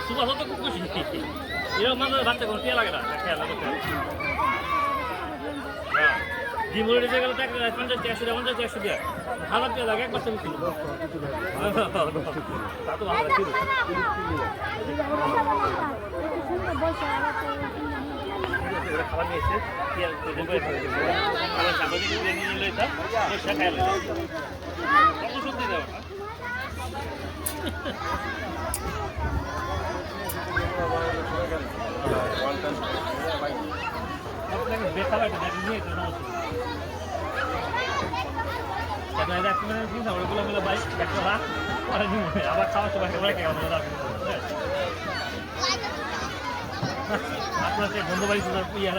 super হতো খুব খুশি এরকম মানুষ বাচ্চা কোনো টিয়া লাগে না খেয়াল হ্যাঁ ডিমুড়ে দিতে গেলে 50-100 দেয় ভালো টিয়া লাগে একবার তুমি কিলো তা তো ভালো ছিল খাবার নিয়েছে খাবার সামনে নিয়ে নিলে তা সে খাই সত্যি দেওয়া আবার খাওয়ার সময় আপনার সে বন্ধুবাড়ি ইয়ার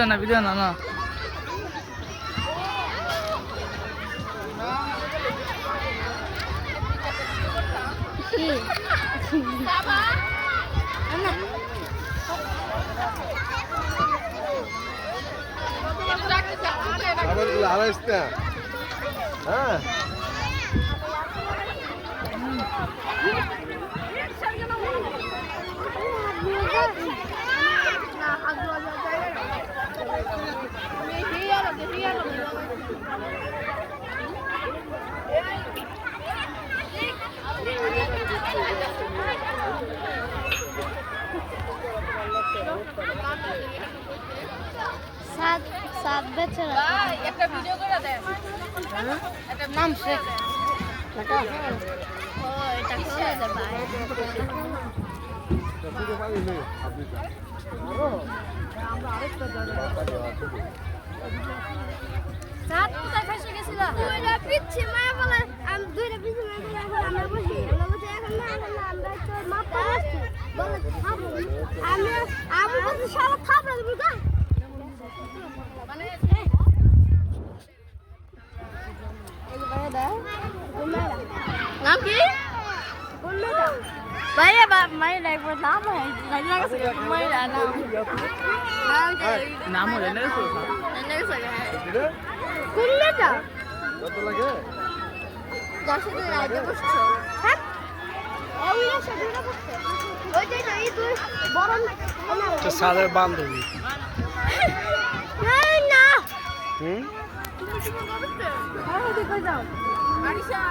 না ভিডিও না হ্যাঁ সাত বেচারা একটা ভিডিও করে দেন একটা নাম শেখ টাকা ও এটা করে দে ভাই আমরা আরেকটা সাত কোথায় ফেসে গেছিল দুইটা পিচ্ছি মায়া বলে আমি দুইটা পিচ্ছি মায়া বলে এখন আমরা বসি এখন না আমরা তো মাপা আসছি বলে খাবো আমি বলছি শালা খাবো বুঝা মানে নাম কি ভাইয়া মায়ের একবার নাম হয় মায়ের নাম হলে না কোন মেয়েটা কত লাগে যার সাথে রাইডে বসছো হ্যাঁ ওই সাথে বসছে ওই যে এই দুই বড় সাদের বান্ধবী না হুম তুমি কি করতে হ্যাঁ দেখো যাও আরিশা